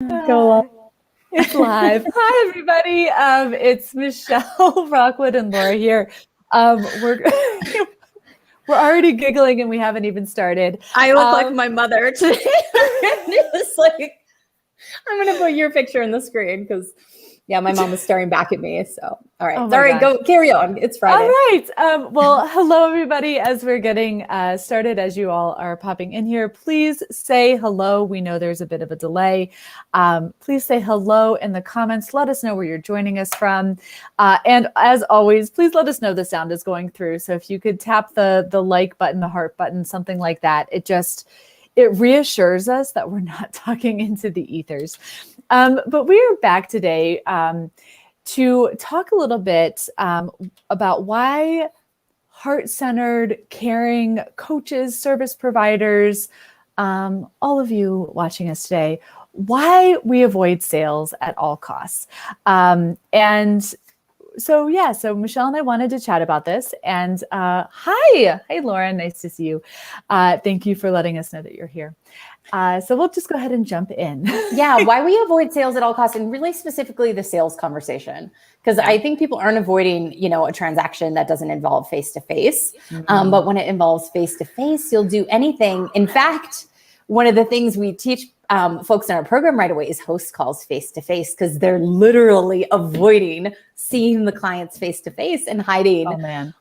Go on. It's live. Hi, everybody. It's Michelle Rockwood and Laura here. We're we're already giggling and we haven't even started. I look like my mother today. It's like, I'm going to put your picture in the screen because, yeah, my mom was staring back at me. So, all right. Oh Sorry, go carry on. It's Friday. All right. Well, hello, everybody. As we're getting started, as you all are popping in here, please say hello. We know there's a bit of a delay. Please say hello in the comments. Let us know where you're joining us from. And as always, please let us know the sound is going through. So if you could tap the like button, the heart button, something like that, it reassures us that we're not talking into the ethers. But we are back today to talk a little bit about why heart-centered, caring coaches, service providers, all of you watching us today, why we avoid sales at all costs. So Michelle and I wanted to chat about this. And hi, Lauren, nice to see you. Thank you for letting us know that you're here. So we'll just go ahead and jump in. Yeah, why we avoid sales at all costs, and really specifically the sales conversation. Because I think people aren't avoiding, a transaction that doesn't involve face-to-face. But when it involves face-to-face, you'll do anything. In fact, one of the things we teach folks in our program right away is host calls face-to-face, because they're literally avoiding seeing the clients face-to-face and hiding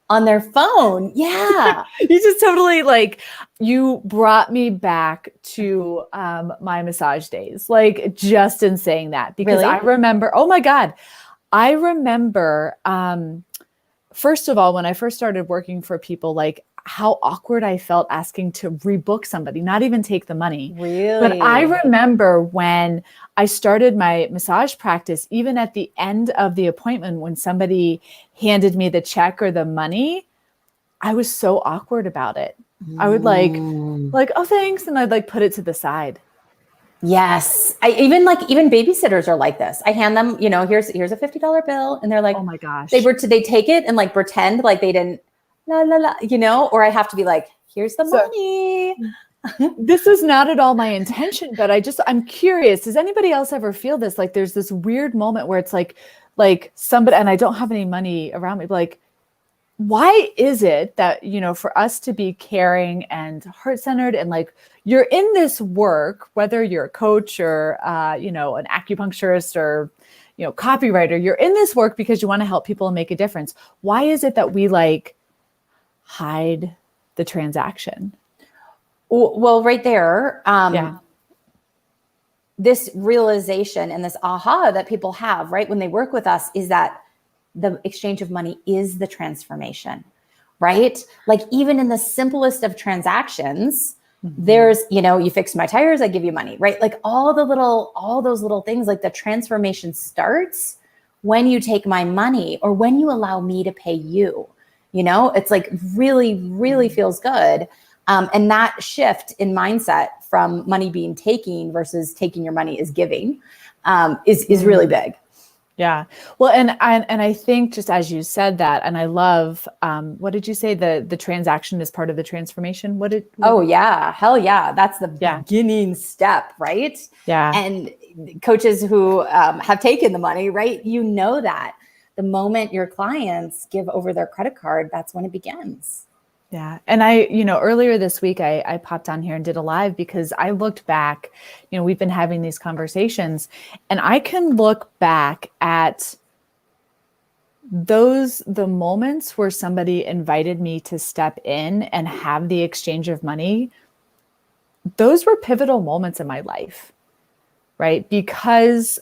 on their phone. Yeah. You just totally you brought me back to my massage days, just in saying that, because Really? I remember, oh my God, I remember, first of all, when I first started working for people, how awkward I felt asking to rebook somebody, not even take the money. Really? But I remember when I started my massage practice, even at the end of the appointment, when somebody handed me the check or the money, I was so awkward about it. I would oh, thanks. And I'd put it to the side. Yes. Even babysitters are like this. I hand them, here's a $50 bill. And they're like, oh my gosh, they take it and pretend like they didn't, la, la, la, or I have to be like, here's the money. This was not at all my intention, but I'm curious. Does anybody else ever feel this? There's this weird moment where it's like somebody, and I don't have any money around me, but why is it that, for us to be caring and heart-centered and you're in this work, whether you're a coach or, an acupuncturist or, copywriter, you're in this work because you want to help people and make a difference. Why is it that we hide the transaction? Well, right there, this realization and this aha that people have, right, when they work with us, is that the exchange of money is the transformation, right? Even in the simplest of transactions, there's, you fix my tires, I give you money, right? All those little things, the transformation starts when you take my money or when you allow me to pay you. It's really, really feels good. And that shift in mindset from money being taking versus taking your money is giving is really big. Yeah. Well, and I think just as you said that, and I love, what did you say? The transaction is part of the transformation. Oh yeah. Hell yeah. That's the beginning step, right? Yeah. And coaches who have taken the money, right? That the moment your clients give over their credit card, that's when it begins. Yeah. And earlier this week, I popped on here and did a live because I looked back, we've been having these conversations, and I can look back at the moments where somebody invited me to step in and have the exchange of money. Those were pivotal moments in my life, right? Because,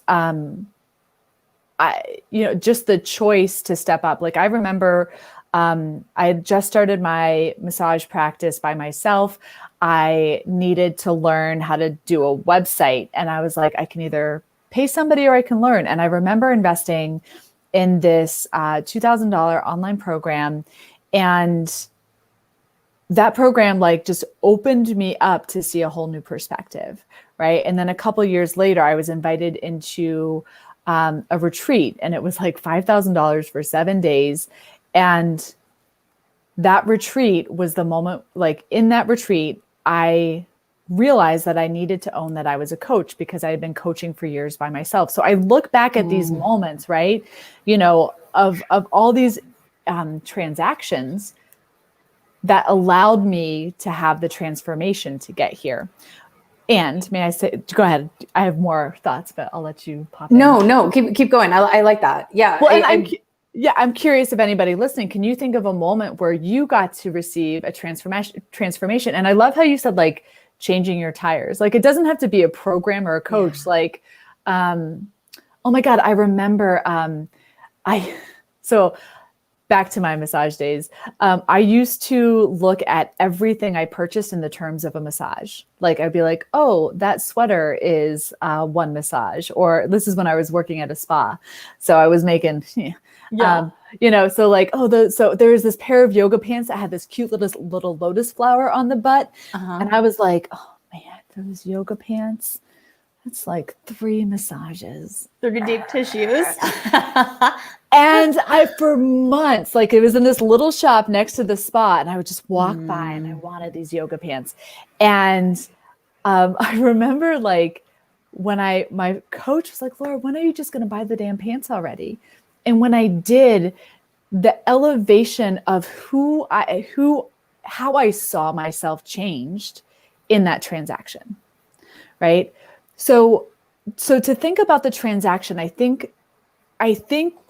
just the choice to step up. I remember, I had just started my massage practice by myself. I needed to learn how to do a website. And I was like, I can either pay somebody or I can learn. And I remember investing in this $2,000 online program. And that program just opened me up to see a whole new perspective, right? And then a couple of years later, I was invited into a retreat, and it was $5,000 for 7 days. And that retreat was the moment, in that retreat, I realized that I needed to own that I was a coach because I had been coaching for years by myself. So I look back at these moments, right? Of all these transactions that allowed me to have the transformation to get here. And may I say, go ahead. I have more thoughts, but I'll let you pop in. No, keep going. I like that. Yeah. Well, I'm curious if anybody listening, can you think of a moment where you got to receive a transformation? And I love how you said like changing your tires. Like it doesn't have to be a program or a coach. Yeah. Like, oh my God, I remember, so back to my massage days. I used to look at everything I purchased in the terms of a massage. Like I'd be like, oh, that sweater is one massage, or this is when I was working at a spa. So I was making, so like, so there was this pair of yoga pants that had this cute little lotus flower on the butt. And I was like, oh man, those yoga pants, that's like 3 massages. 3 deep tissues. And for months, like it was in this little shop next to the spa, and I would just walk by and I wanted these yoga pants. And I remember like when my coach was like, Laura, when are you just going to buy the damn pants already? And when I did, the elevation of how I saw myself changed in that transaction. Right. So to think about the transaction, I think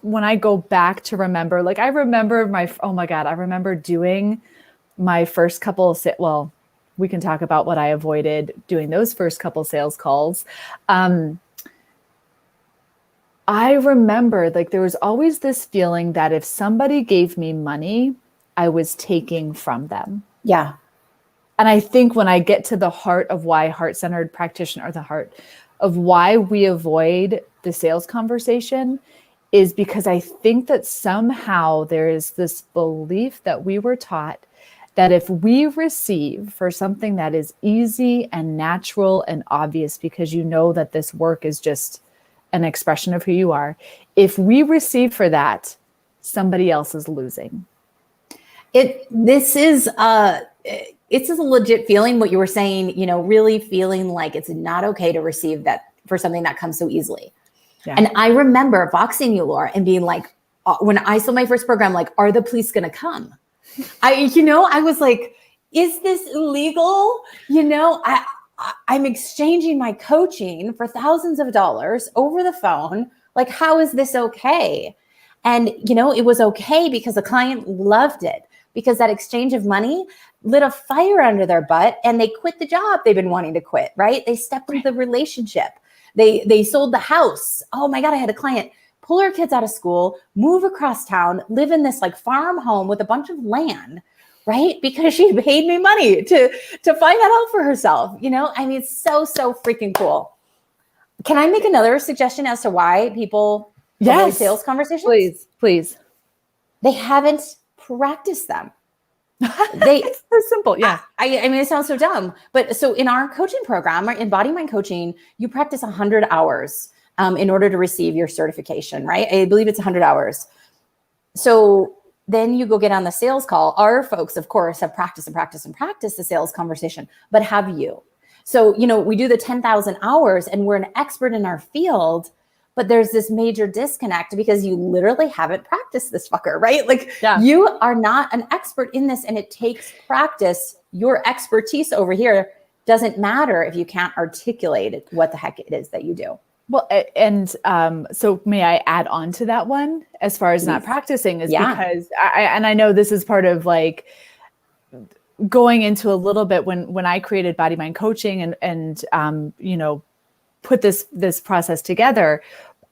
when I go back to remember, like I remember I remember doing my first couple of, well, we can talk about what I avoided doing those first couple sales calls. I remember like there was always this feeling that if somebody gave me money, I was taking from them. Yeah. And I think when I get to the heart of why heart-centered practitioner, or the heart of why we avoid the sales conversation, is because I think that somehow there is this belief that we were taught that if we receive for something that is easy and natural and obvious, because you know that this work is just an expression of who you are, if we receive for that, somebody else is losing. This is a legit feeling, what you were saying, really feeling like it's not okay to receive that for something that comes so easily. Yeah. And I remember boxing you, Laura, and being like, when I saw my first program, like, are the police going to come? I was like, is this illegal? I'm exchanging my coaching for thousands of dollars over the phone. Like, how is this okay? And, it was okay because the client loved it, because that exchange of money lit a fire under their butt and they quit the job they've been wanting to quit, right? They stepped into the relationship. They sold the house. Oh my God, I had a client pull her kids out of school, move across town, live in this like farm home with a bunch of land, right? Because she paid me money to find that out for herself. It's so freaking cool. Can I make another suggestion as to why people avoid sales conversations? Please. They haven't practiced them. It's so simple. Yeah. It sounds so dumb, but so in our coaching program, in BodyMind coaching, you practice 100 hours in order to receive your certification, right? I believe it's 100 hours. So then you go get on the sales call. Our folks, of course, have practiced the sales conversation, but have you? So, we do the 10,000 hours and we're an expert in our field, but there's this major disconnect because you literally haven't practiced this fucker, right? Like you are not an expert in this and it takes practice. Your expertise over here doesn't matter if you can't articulate what the heck it is that you do. Well, and so may I add on to that one as far as not practicing is because I know this is part of like going into a little bit when I created BodyMind coaching and put this process together,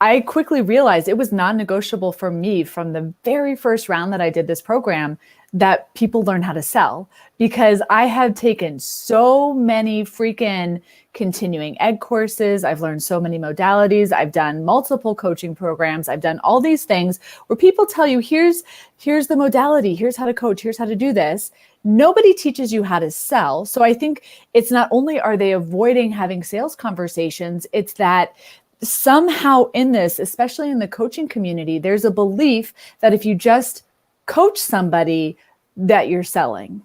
I quickly realized it was non-negotiable for me from the very first round that I did this program that people learn how to sell, because I have taken so many freaking continuing ed courses. I've learned so many modalities. I've done multiple coaching programs. I've done all these things where people tell you, here's the modality, here's how to coach, here's how to do this. Nobody teaches you how to sell. So I think it's not only are they avoiding having sales conversations, it's that somehow in this, especially in the coaching community, there's a belief that if you just coach somebody that you're selling.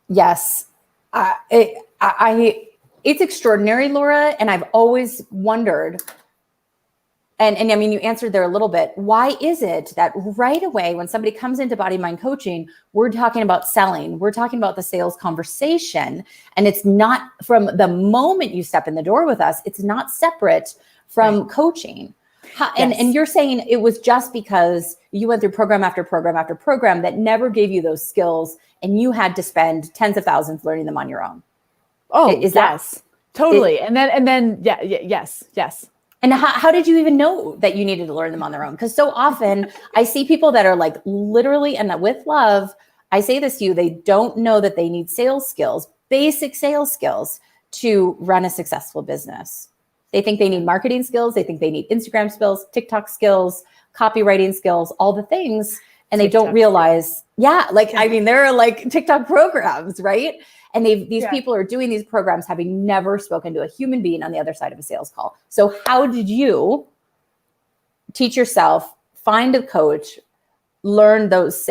Yes. It's extraordinary, Laura. And I've always wondered, and I mean, you answered there a little bit. Why is it that right away, when somebody comes into Body Mind Coaching, we're talking about selling, we're talking about the sales conversation, and it's not from the moment you step in the door with us, it's not separate from coaching. And you're saying it was just because you went through program after program after program that never gave you those skills, and you had to spend tens of thousands learning them on your own. Oh, yes, totally. And then, yes. And how did you even know that you needed to learn them on their own? Because so often I see people that are like literally, and with love, I say this to you, they don't know that they need sales skills, basic sales skills to run a successful business. They think they need marketing skills. They think they need Instagram skills, TikTok skills, copywriting skills, all the things. And they don't realize, I mean, there are like TikTok programs, right? And these people are doing these programs having never spoken to a human being on the other side of a sales call. So how did you teach yourself, find a coach, learn those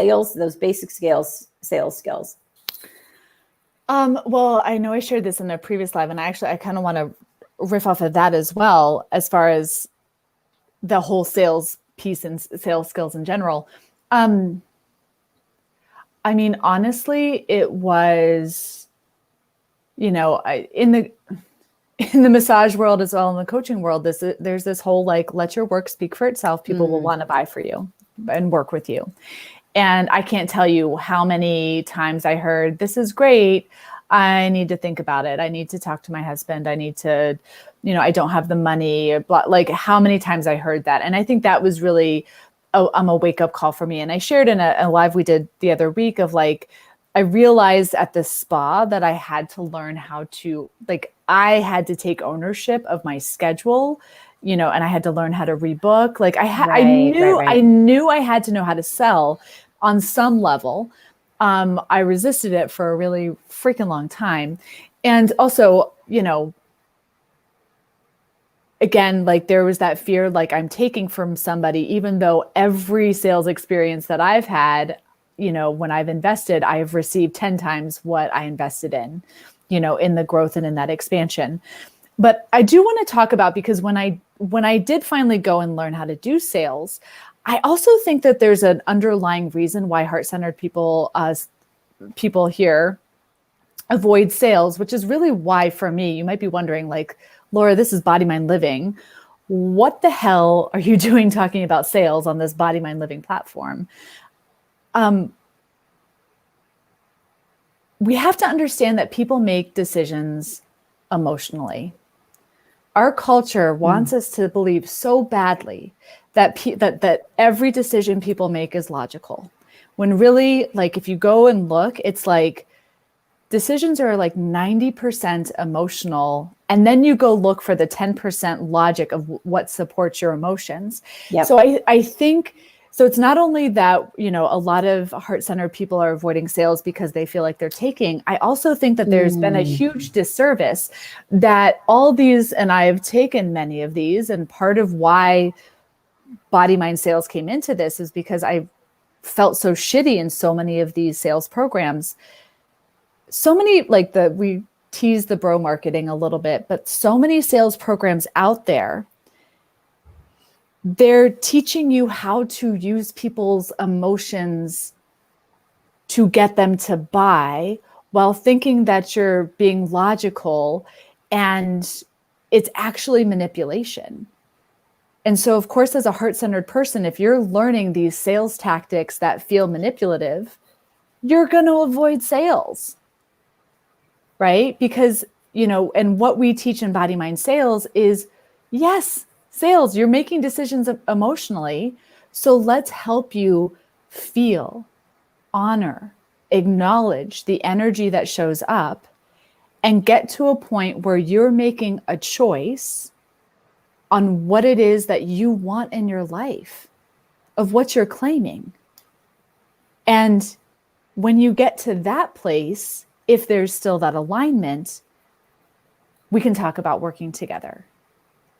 basic sales skills? Well, I know I shared this in a previous live, and I kind of want to riff off of that as well, as far as the whole sales piece and sales skills in general. I mean, honestly, it was, in the massage world as well, in the coaching world, there's this whole like, let your work speak for itself. People will want to buy for you and work with you. And I can't tell you how many times I heard, this is great. I need to think about it. I need to talk to my husband. I need to, I don't have the money, or blah, like how many times I heard that. And I think that was really a wake up call for me. And I shared in a live we did the other week of like, I realized at the spa that I had to learn how to, I had to take ownership of my schedule, and I had to learn how to rebook. Like I knew I had to know how to sell on some level. I resisted it for a really freaking long time. And also, again, like there was that fear, like I'm taking from somebody, even though every sales experience that I've had, when I've invested, I have received 10 times what I invested in the growth and in that expansion. But I do want to talk about, because when I did finally go and learn how to do sales, I also think that there's an underlying reason why heart-centered people here avoid sales, which is really why, for me, you might be wondering, like, Laura, this is BodyMind Living. What the hell are you doing talking about sales on this BodyMind Living platform? We have to understand that people make decisions emotionally. Our culture wants us to believe so badly that that every decision people make is logical. When really, like, if you go and look, it's like decisions are like 90% emotional. And then you go look for the 10% logic of what supports your emotions. Yep. So I think, so it's not only that, a lot of heart-centered people are avoiding sales because they feel like they're taking. I also think that there's been a huge disservice that all these, and I've taken many of these, and part of why Body Mind Sales came into this is because I felt so shitty in so many of these sales programs. So many, like we tease the bro marketing a little bit, but so many sales programs out there, they're teaching you how to use people's emotions to get them to buy while thinking that you're being logical, and it's actually manipulation. And so, of course, as a heart-centered person, if you're learning these sales tactics that feel manipulative, you're going to avoid sales, right? Because, and what we teach in Body Mind Sales is, yes, sales, you're making decisions emotionally. So let's help you feel, honor, acknowledge the energy that shows up, and get to a point where you're making a choice on what it is that you want in your life, of what you're claiming. And when you get to that place, if there's still that alignment, we can talk about working together.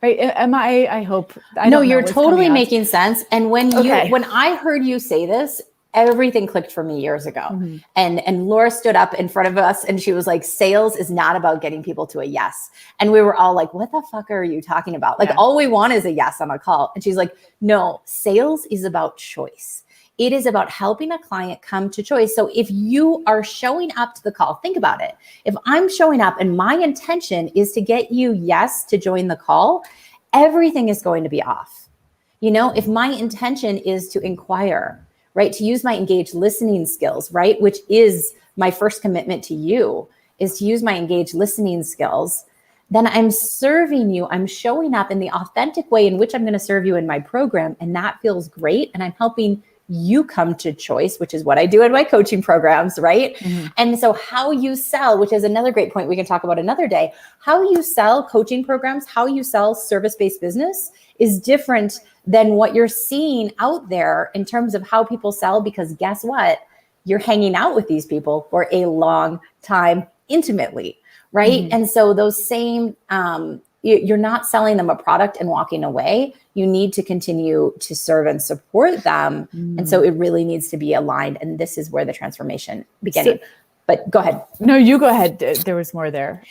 Right? Am I hope. No, you're totally making sense. And when I heard you say this, everything clicked for me years ago. Mm-hmm. And Laura stood up in front of us and she was like, sales is not about getting people to a yes. And we were all like, what the fuck are you talking about? Like, all we want is a yes on a call. And she's like, no, sales is about choice. It is about helping a client come to choice. So if you are showing up to the call, think about it. If I'm showing up and my intention is to get you yes to join the call, everything is going to be off. You know, if my intention is to inquire, right, to use my engaged listening skills, right, which is my first commitment to you, is to use my engaged listening skills, then I'm serving you. I'm showing up in the authentic way in which I'm going to serve you in my program. And that feels great. And I'm helping you come to choice, which is what I do in my coaching programs, right? Mm-hmm. And so how you sell, which is another great point we can talk about another day, how you sell coaching programs, how you sell service-based business is different than what you're seeing out there in terms of how people sell, because guess what? You're hanging out with these people for a long time intimately, right? Mm-hmm. And so those same, you're not selling them a product and walking away. You need to continue to serve and support them. And so it really needs to be aligned. And this is where the transformation beginning. So, but go ahead. No, you go ahead. There was more there.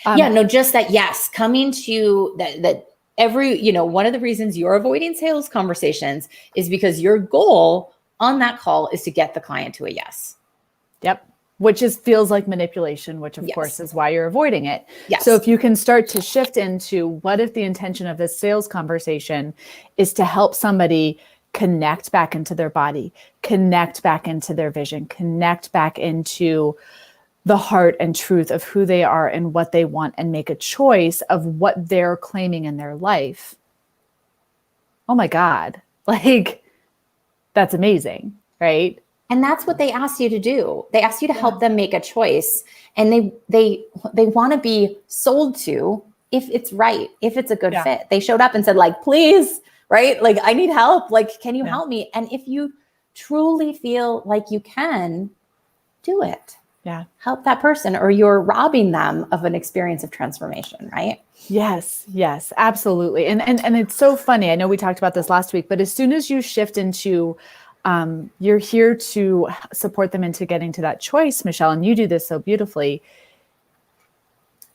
Just that, yes, coming to that every, one of the reasons you're avoiding sales conversations is because your goal on that call is to get the client to a yes. Yep. Which feels like manipulation, which of course is why you're avoiding it. Yes. So if you can start to shift into what if the intention of this sales conversation is to help somebody connect back into their body, connect back into their vision, connect back into the heart and truth of who they are and what they want, and make a choice of what they're claiming in their life. Oh my God, like that's amazing, right? And that's what they asked you to do. They asked you to help them make a choice, and they want to be sold to if it's right, if it's a good fit. They showed up and said, like, please, right? Like, I need help. Like, can you help me? And if you truly feel like you can, do it. Yeah. Help that person, or you're robbing them of an experience of transformation, right? Yes, absolutely. And it's so funny. I know we talked about this last week, but as soon as you shift into you're here to support them into getting to that choice, Michelle, and you do this so beautifully.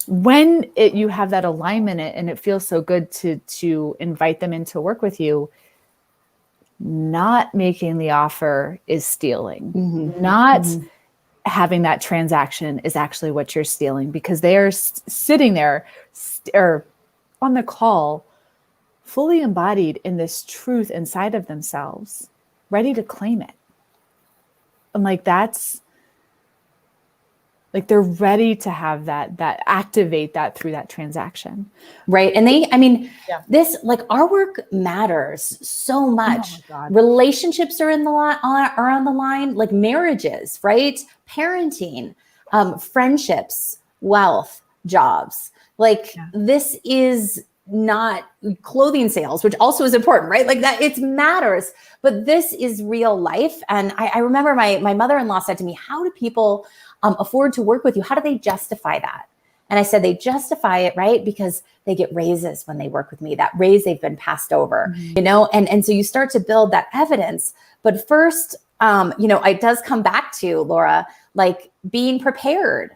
When you have that alignment and it feels so good to invite them in to work with you, not making the offer is stealing. Mm-hmm. Not having that transaction is actually what you're stealing, because they are sitting there or on the call, fully embodied in this truth inside of themselves, ready to claim it. And like, that's like, they're ready to have that activate that through that transaction. Right. And this, like, our work matters so much. Oh my God. Relationships are on the line, like marriages, right? Parenting, friendships, wealth, jobs. Like, this is not clothing sales, which also is important, right? Like, that it matters, but this is real life. And I remember my mother-in-law said to me, how do people afford to work with you? How do they justify that? And I said, they justify it, right? Because they get raises when they work with me, that raise they've been passed over, and so you start to build that evidence. But first, it does come back to, Laura, like, being prepared.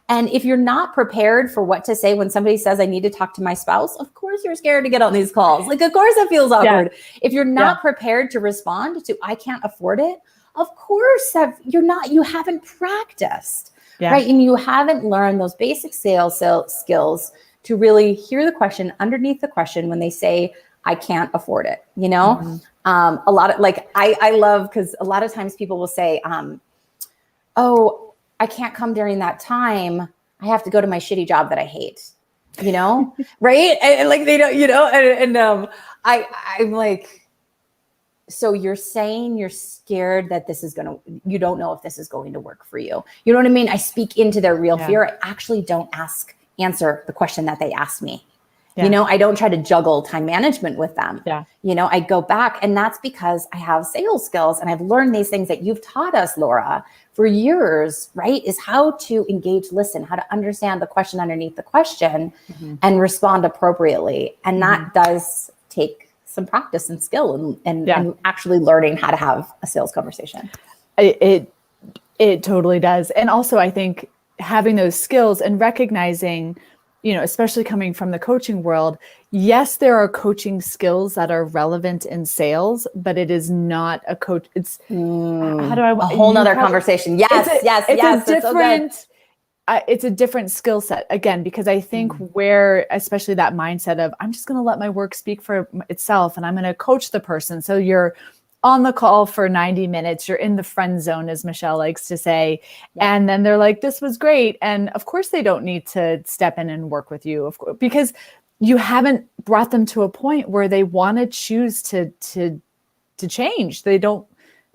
And if you're not prepared for what to say when somebody says, I need to talk to my spouse, of course you're scared to get on these calls. Like, of course it feels awkward. Yeah. If you're not prepared to respond to, I can't afford it, of course you haven't practiced, right? And you haven't learned those basic sales skills to really hear the question underneath the question when they say, I can't afford it, Mm-hmm. A lot of, like, I love, because a lot of times people will say, oh, I can't come during that time. I have to go to my shitty job that I hate, right? And like, they don't, I'm like, so you're saying you're scared that you don't know if this is going to work for you. You know what I mean? I speak into their real fear. I actually don't answer the question that they asked me. Yeah. I don't try to juggle time management with them. Yeah. I go back, and that's because I have sales skills and I've learned these things that you've taught us, Laura, for years, right? Is how to engage, listen, how to understand the question underneath the question and respond appropriately. And that does take some practice and skill and actually learning how to have a sales conversation. It totally does. And also I think having those skills and recognizing, especially coming from the coaching world, yes, there are coaching skills that are relevant in sales, but it is not a coach. It's how do I a whole nother conversation. Yes, yes. It's a different, it's a different skill set again, because I think where, especially that mindset of, I'm just going to let my work speak for itself and I'm going to coach the person. So you're on the call for 90 minutes, you're in the friend zone, as Michelle likes to say. Yeah. And then they're like, this was great. And of course they don't need to step in and work with you, of course, because you haven't brought them to a point where they want to choose to change. They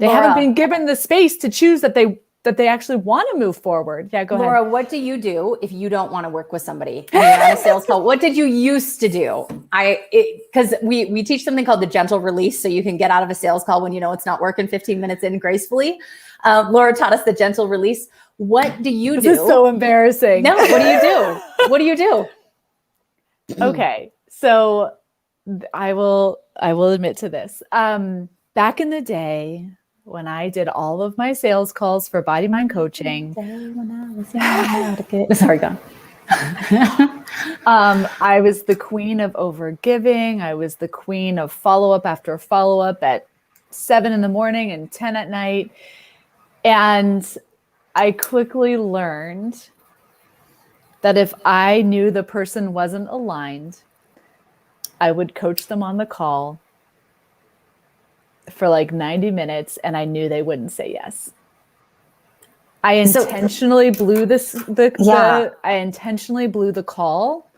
haven't been given the space to choose that they actually want to move forward. Yeah, go ahead. Laura, what do you do if you don't want to work with somebody and you're on a sales call? What did you used to do? Because we teach something called the gentle release, so you can get out of a sales call when you know it's not working 15 minutes in gracefully. Laura taught us the gentle release. What do you do? This is so embarrassing. No, what do you do? What do you do? Okay, so I will admit to this. Back in the day, when I did all of my sales calls for BodyMind coaching, sorry, go on. I was the queen of overgiving. I was the queen of follow-up after follow-up at 7 a.m. and 10 p.m. And I quickly learned that if I knew the person wasn't aligned, I would coach them on the call for like 90 minutes and I knew they wouldn't say yes. I intentionally blew I intentionally blew the call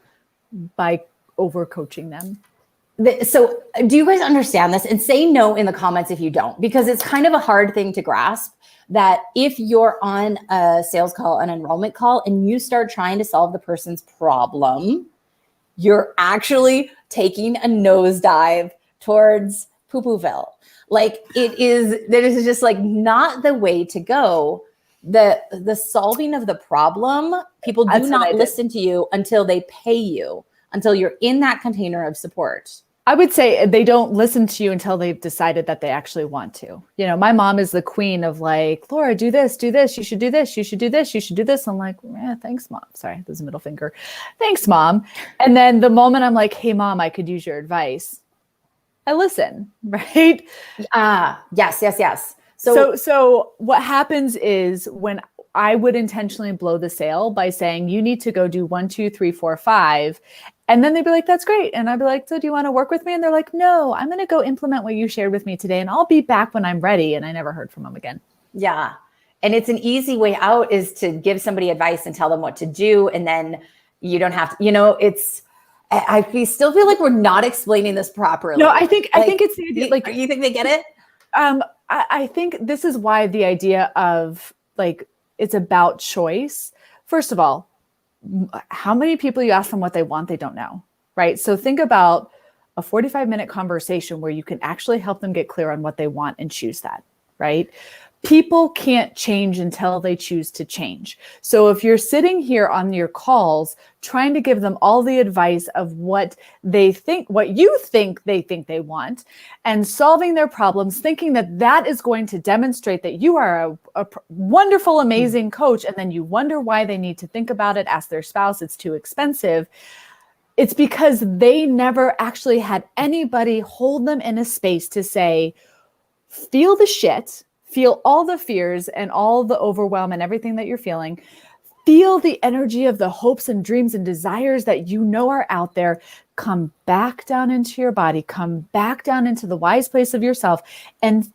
by over coaching them. So do you guys understand this? And say no in the comments if you don't, because it's kind of a hard thing to grasp that if you're on a sales call, an enrollment call, and you start trying to solve the person's problem, you're actually taking a nosedive towards poo-pooville. Like that is just like not the way to go. The solving of the problem, people do not listen to you until they pay you, until you're in that container of support. I would say they don't listen to you until they've decided that they actually want to. My mom is the queen of like, Laura, do this, you should do this, you should do this, you should do this. I'm like, thanks, Mom. Sorry, there's a middle finger. Thanks, Mom. And then the moment I'm like, hey, Mom, I could use your advice, I listen, right? Yes. So what happens is when I would intentionally blow the sale by saying, you need to go do 1, 2, 3, 4, 5. And then they'd be like, that's great. And I'd be like, so do you want to work with me? And they're like, no, I'm going to go implement what you shared with me today. And I'll be back when I'm ready. And I never heard from them again. Yeah. And it's an easy way out is to give somebody advice and tell them what to do. And then you don't have to, I still feel like we're not explaining this properly. No, I think it's the idea, like, you think they get it? I think this is why the idea of like, it's about choice. First of all, how many people you ask them what they want, they don't know, right? So think about a 45-minute conversation where you can actually help them get clear on what they want and choose that, right? People can't change until they choose to change. So if you're sitting here on your calls, trying to give them all the advice of what you think they want, and solving their problems, thinking that is going to demonstrate that you are a wonderful, amazing coach, and then you wonder why they need to think about it, ask their spouse, it's too expensive. It's because they never actually had anybody hold them in a space to say, feel the shit, feel all the fears and all the overwhelm and everything that you're feeling. Feel the energy of the hopes and dreams and desires that you know are out there. Come back down into your body. Come back down into the wise place of yourself and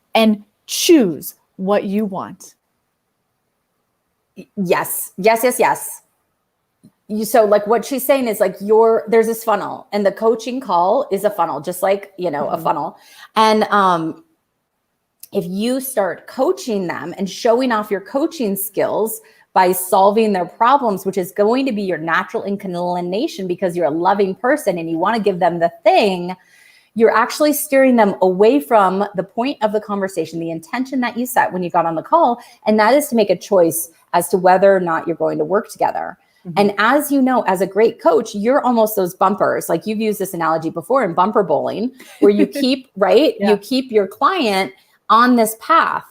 choose what you want. Yes. So like what she's saying is like there's this funnel, and the coaching call is a funnel, just like, a funnel. And, if you start coaching them and showing off your coaching skills by solving their problems, which is going to be your natural inclination because you're a loving person and you want to give them the thing, you're actually steering them away from the point of the conversation, the intention that you set when you got on the call. And that is to make a choice as to whether or not you're going to work together. Mm-hmm. And as you know, as a great coach, you're almost those bumpers. Like you've used this analogy before in bumper bowling, where you keep, right? Yeah. You keep your client on this path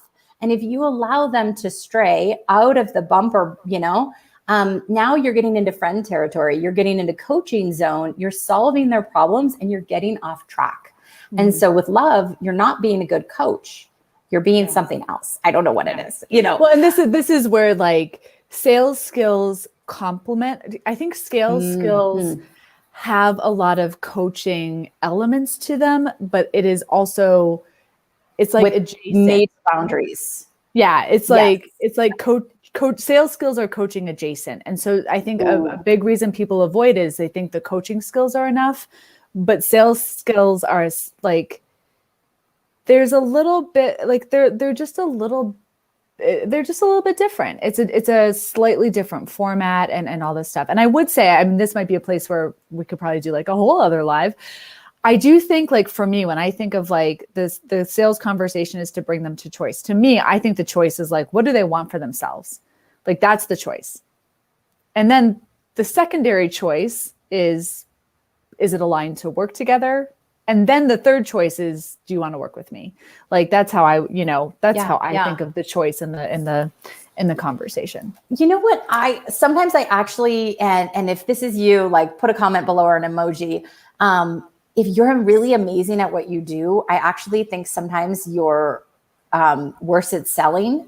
And if you allow them to stray out of the bumper, now you're getting into friend territory, you're getting into coaching zone, you're solving their problems, and you're getting off track. And so with love, you're not being a good coach. You're being something else. I don't know what it is, Well, and this is where like sales skills complement. I think sales skills have a lot of coaching elements to them, but it is also, it's like with adjacent major boundaries. Yeah, it's like coach sales skills are coaching adjacent. And so I think a big reason people avoid is they think the coaching skills are enough, but sales skills are like, there's a little bit like they're just a little bit different. It's a slightly different format and all this stuff. And I would say, I mean, this might be a place where we could probably do like a whole other live. I do think, like, for me, when I think of like this, the sales conversation is to bring them to choice. To me, I think the choice is like, what do they want for themselves? Like, that's the choice. And then the secondary choice is it aligned to work together? And then the third choice is, do you want to work with me? Like, that's how I, how I think of the choice in the conversation. You know what? Sometimes I actually, and if this is you, like, put a comment below or an emoji. If you're really amazing at what you do, I actually think sometimes you're worse at selling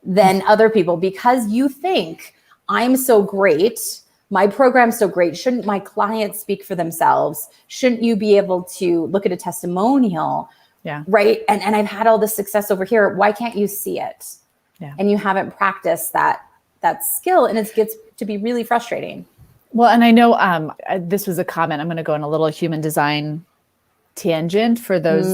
than other people, because you think, I'm so great, my program's so great, shouldn't my clients speak for themselves? Shouldn't you be able to look at a testimonial? Yeah. Right. And I've had all this success over here. Why can't you see it? Yeah. And you haven't practiced that skill, and it gets to be really frustrating. Well, and I know this was a comment. I'm going to go on a little human design tangent for those,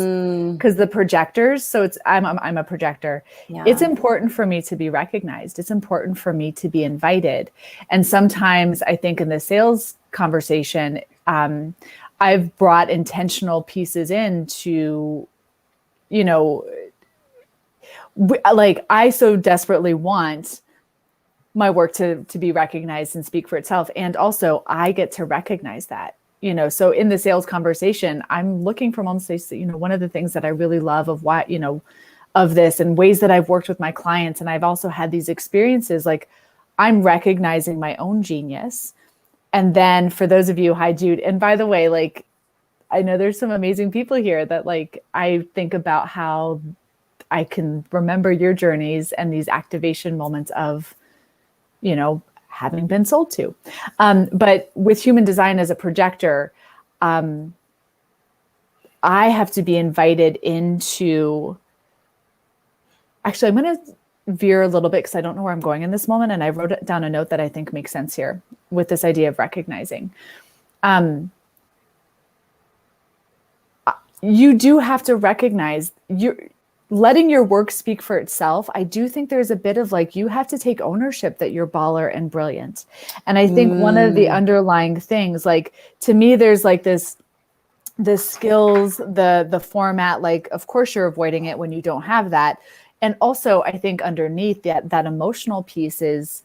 because the projectors. So I'm a projector. Yeah. It's important for me to be recognized. It's important for me to be invited. And sometimes I think in the sales conversation, I've brought intentional pieces in to, like, I so desperately want my work to be recognized and speak for itself. And also I get to recognize that, so in the sales conversation, I'm looking for moments to say, one of the things that I really love of what, of this and ways that I've worked with my clients. And I've also had these experiences, like, I'm recognizing my own genius. And then for those of you, hi, Jude. And by the way, like, I know there's some amazing people here that, like, I think about how I can remember your journeys and these activation moments of, having been sold to. But with human design as a projector, I have to be invited into, actually, I'm going to veer a little bit because I don't know where I'm going in this moment. And I wrote down a note that I think makes sense here with this idea of recognizing. You do have to recognize letting your work speak for itself. I do think there's a bit of, like, you have to take ownership that you're baller and brilliant. And I think one of the underlying things, like, to me, there's like the skills, the format, like, of course you're avoiding it when you don't have that. And also I think underneath that emotional piece is,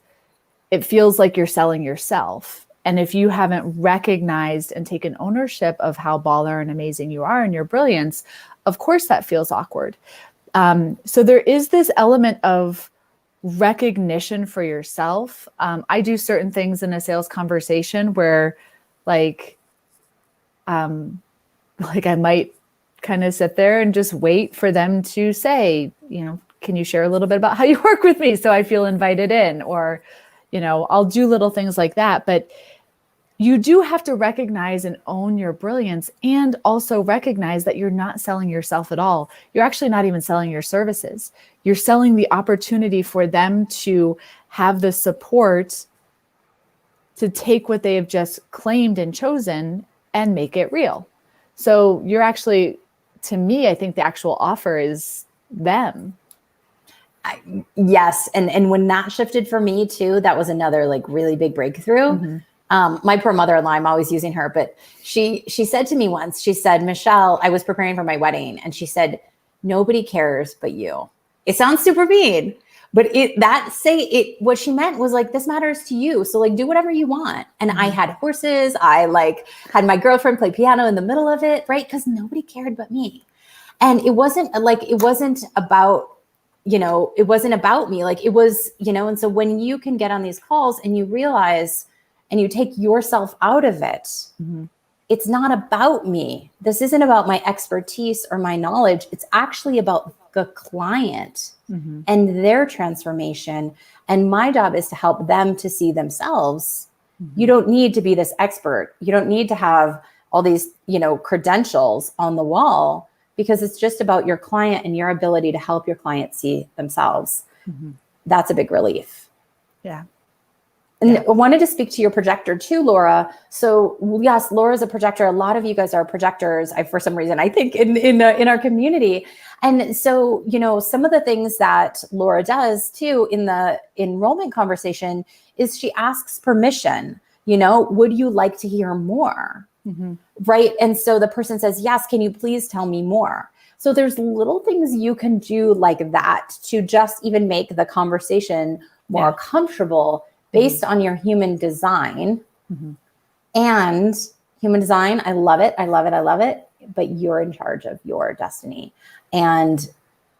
it feels like you're selling yourself. And if you haven't recognized and taken ownership of how baller and amazing you are and your brilliance, of course that feels awkward. So there is this element of recognition for yourself. I do certain things in a sales conversation where, like I might kind of sit there and just wait for them to say, can you share a little bit about how you work with me so I feel invited in? Or, I'll do little things like that. But you do have to recognize and own your brilliance, and also recognize that you're not selling yourself at all. You're actually not even selling your services. You're selling the opportunity for them to have the support to take what they have just claimed and chosen and make it real. So you're actually, to me, I think the actual offer is them. Yes. And when that shifted for me too, that was another, like, really big breakthrough. Mm-hmm. My poor mother-in-law, I'm always using her, but she said to me once, she said, Michelle, I was preparing for my wedding, and she said, nobody cares but you. It sounds super mean, but what she meant was, like, this matters to you. So, like, do whatever you want. And I had horses. I, like, had my girlfriend play piano in the middle of it, right? Because nobody cared but me. And it wasn't about it wasn't about me. Like it was, and so when you can get on these calls and you realize and you take yourself out of it, Mm-hmm. it's not about me. This isn't about my expertise or my knowledge. It's actually about the client Mm-hmm. and their transformation. And my job is to help them to see themselves. Mm-hmm. You don't need to be this expert. You don't need to have all these, credentials on the wall, because it's just about your client and your ability to help your client see themselves. Mm-hmm. That's a big relief. Yeah. And I wanted to speak to your projector too, Laura. So yes, Laura's a projector. A lot of you guys are projectors. For some reason, I think in our community. And so, some of the things that Laura does too in the enrollment conversation is she asks permission. Would you like to hear more? Mm-hmm. Right. And so the person says, yes, can you please tell me more? So there's little things you can do like that to just even make the conversation more comfortable based on your human design. Mm-hmm. And human design, I love it. I love it. I love it. But you're in charge of your destiny. And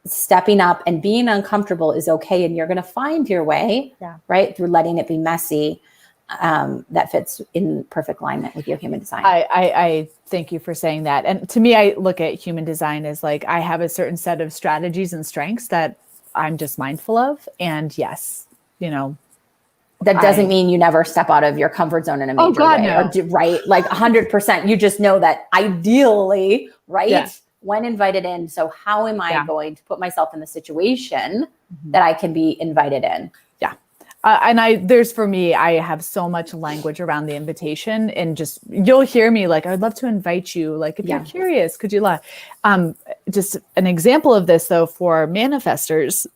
stepping up and being uncomfortable is okay. And you're going to find your way, right? Through letting it be messy. That fits in perfect alignment with your human design. I thank you for saying that. And to me, I look at human design as like, I have a certain set of strategies and strengths that I'm just mindful of. And yes, that doesn't mean you never step out of your comfort zone in a major way. No. Right? Like 100%. You just know that ideally, right? Yeah. When invited in. So how am I going to put myself in the situation that I can be invited in? Yeah. And for me, I have so much language around the invitation, and just, you'll hear me like, I'd love to invite you. Like, if you're curious, could you just an example of this though, for manifestors,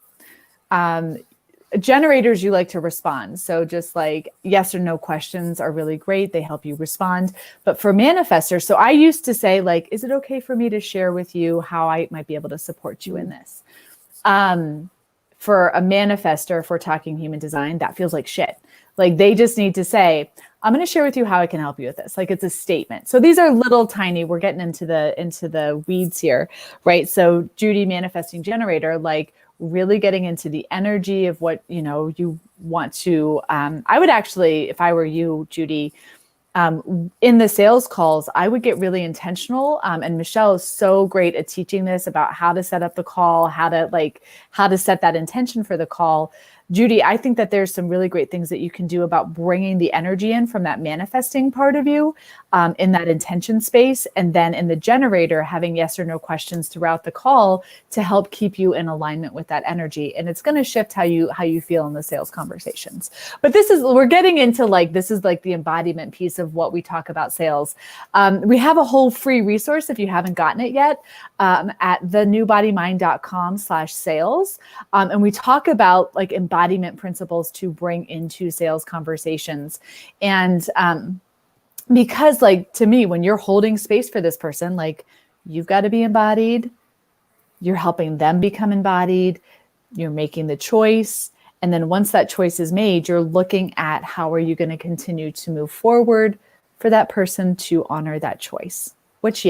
generators, you like to respond. So just like yes or no questions are really great. They help you respond. But for manifestors, so I used to say like, is it okay for me to share with you how I might be able to support you in this? For a manifestor, if we're talking human design, that feels like shit. Like they just need to say, I'm going to share with you how I can help you with this. Like it's a statement. So these are little tiny, we're getting into the weeds here, right? So Judy, manifesting generator, like really getting into the energy of what, you want to, I would actually, if I were you, Judy, in the sales calls, I would get really intentional. And Michelle is so great at teaching this about how to set up the call, how to set that intention for the call. Judy, I think that there's some really great things that you can do about bringing the energy in from that manifesting part of you, in that intention space. And then in the generator, having yes or no questions throughout the call to help keep you in alignment with that energy. And it's going to shift how you feel in the sales conversations. But we're getting into this is like the embodiment piece of what we talk about sales. We have a whole free resource if you haven't gotten it yet, at thenewbodymind.com/sales. And we talk about like embodiment principles to bring into sales conversations. And because to me, when you're holding space for this person, like you've got to be embodied, you're helping them become embodied, you're making the choice. And then once that choice is made, you're looking at how are you going to continue to move forward for that person to honor that choice, which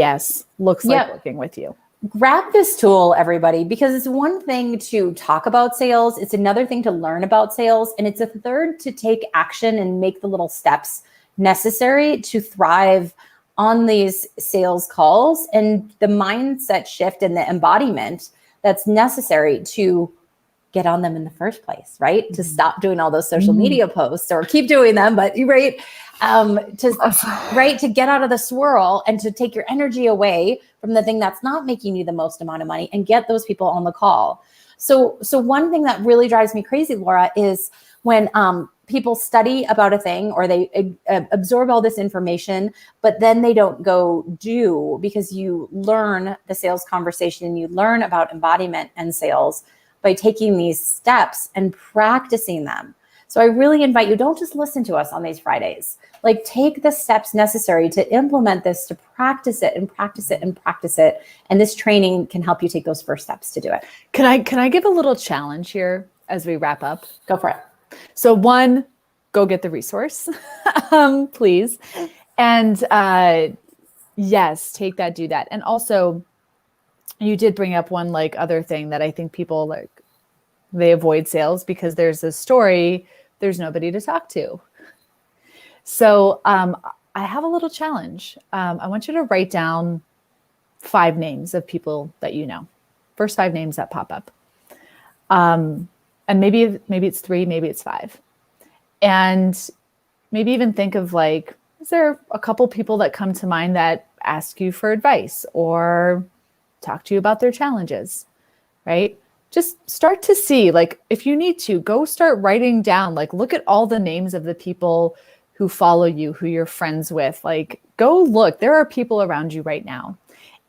looks like working with you. Grab this tool, everybody, because it's one thing to talk about sales. It's another thing to learn about sales. And it's a third to take action and make the little steps necessary to thrive on these sales calls, and the mindset shift and the embodiment that's necessary to get on them in the first place, right? Mm-hmm. To stop doing all those social media posts, or keep doing them, but right, to get out of the swirl and to take your energy away from the thing that's not making you the most amount of money and get those people on the call. So one thing that really drives me crazy, Laura, is when people study about a thing, or they absorb all this information, but then they don't go do, because you learn the sales conversation, you learn about embodiment and sales by taking these steps and practicing them. So I really invite you, don't just listen to us on these Fridays. Like, take the steps necessary to implement this, to practice it and practice it and practice it. And this training can help you take those first steps to do it. Can I give a little challenge here as we wrap up? Go for it. So one, go get the resource, please. And yes, take that, do that. And also, you did bring up one other thing that I think people they avoid sales because there's this story, there's nobody to talk to. So I have a little challenge. I want you to write down 5 names of people that you know. First 5 names that pop up. And maybe it's 3, maybe it's 5. And maybe even think of like, is there a couple people that come to mind that ask you for advice or talk to you about their challenges, right? Just start to see, like, if you need to, go start writing down, like, look at all the names of the people who follow you, who you're friends with. Like, go look. There are people around you right now.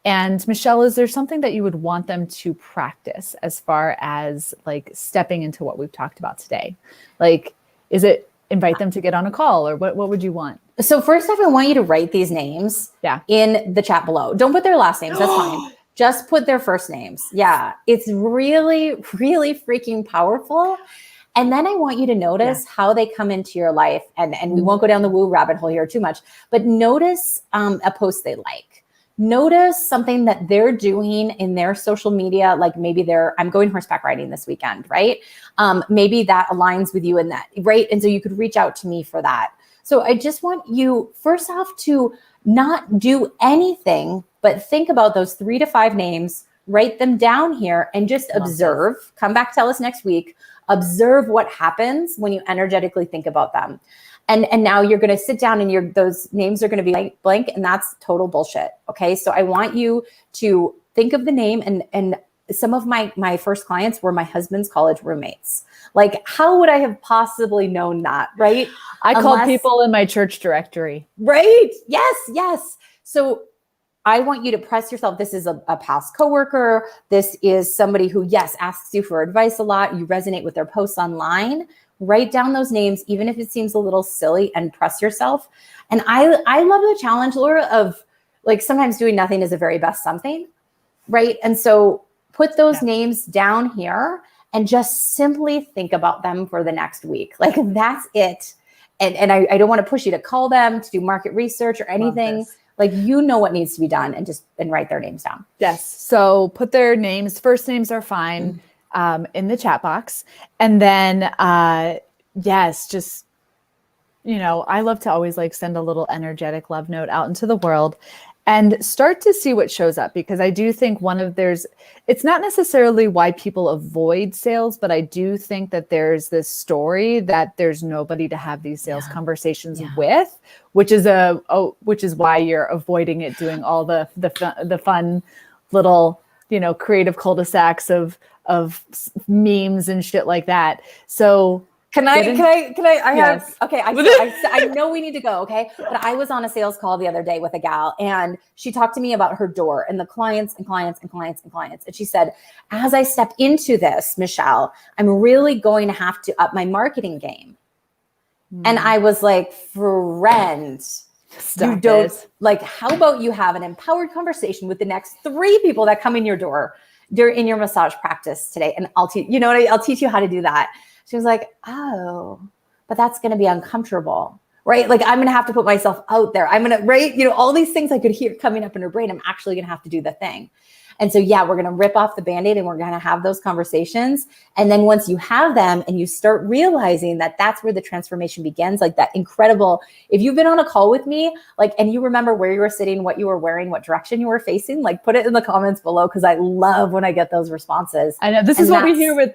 And Michelle, is there something that you would want them to practice as far as like stepping into what we've talked about today? Like, is it invite them to get on a call, or what would you want? So first off, I want you to write these names in the chat below. Don't put their last names. That's fine. Just put their first names. Yeah. It's really, really freaking powerful. And then I want you to notice how they come into your life. And we won't go down the woo rabbit hole here too much, but notice a post they like. Notice something that they're doing in their social media. Like maybe I'm going horseback riding this weekend, right? Maybe that aligns with you in that, right? And so you could reach out to me for that. So I just want you first off to not do anything, but think about those 3 to 5 names, write them down here and just observe. Come back, tell us next week, observe what happens when you energetically think about them. And now you're going to sit down and those names are going to be blank, and that's total bullshit. Okay. So I want you to think of the name, and some of my first clients were my husband's college roommates. Like, how would I have possibly known that? Right. I called people in my church directory. Right. Yes. Yes. So I want you to press yourself. This is a past coworker. This is somebody who, yes, asks you for advice a lot. You resonate with their posts online. Write down those names, even if it seems a little silly, and press yourself. And I love the challenge, Laura, of like sometimes doing nothing is the very best something, right? And so put those names down here and just simply think about them for the next week. Like, that's it. And I don't want to push you to call them, to do market research or anything. Like, you know what needs to be done, and write their names down. Yes. So put their names, first names are fine. In the chat box. And then, yes, just, I love to always like send a little energetic love note out into the world and start to see what shows up, because I do think it's not necessarily why people avoid sales, but I do think that there's this story that there's nobody to have these sales conversations with, which is why you're avoiding it, doing all the fun little, creative cul-de-sacs of memes and shit like that. So I know we need to go. Okay. But I was on a sales call the other day with a gal, and she talked to me about her door and the clients and clients and clients and clients. And she said, as I step into this, Michelle, I'm really going to have to up my marketing game. And I was like, friend, you don't like, how about you have an empowered conversation with the next 3 people that come in your door in your massage practice today, and I'll teach you how to do that. She was like, oh, but that's going to be uncomfortable, right? Like, I'm going to have to put myself out there. I'm going to, right? All these things I could hear coming up in her brain. I'm actually going to have to do the thing. And so, yeah, we're going to rip off the Band-Aid and we're going to have those conversations. And then once you have them and you start realizing that that's where the transformation begins, like that incredible, if you've been on a call with me, like, and you remember where you were sitting, what you were wearing, what direction you were facing, like, put it in the comments below, because I love when I get those responses. I know this is what we hear with,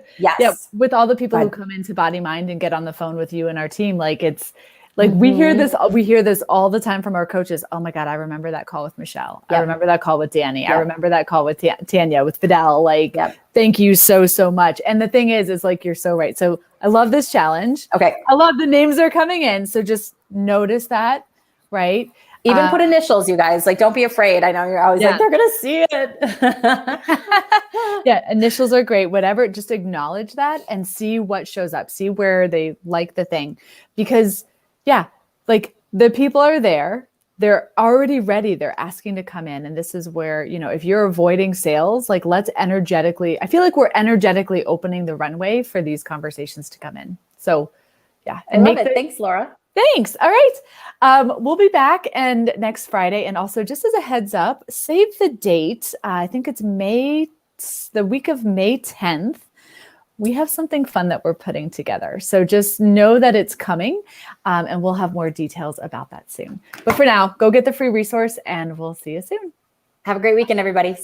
with all the people who come into BodyMind and get on the phone with you and our team. Like, it's, like, we hear this all the time from our coaches. Oh my God, I remember that call with Michelle. I remember that call with Danny. I remember that call with Tanya, with Fidel. Like, thank you so, so much. And the thing is like, you're so right. So I love this challenge. Okay. I love the names are coming in. So just notice that, right? Even put initials, you guys. Like, don't be afraid. I know you're always like, they're going to see it. Initials are great. Whatever, just acknowledge that and see what shows up. See where they like the thing. Because like, the people are there. They're already ready. They're asking to come in. And this is where, if you're avoiding sales, like, I feel like we're energetically opening the runway for these conversations to come in. So and I love it. Thanks, Laura. Thanks. All right. We'll be back next Friday. And also, just as a heads up, save the date. I think it's the week of May 10th. we have something fun that we're putting together. So just know that it's coming, and we'll have more details about that soon. But for now, go get the free resource and we'll see you soon. Have a great weekend, everybody. See you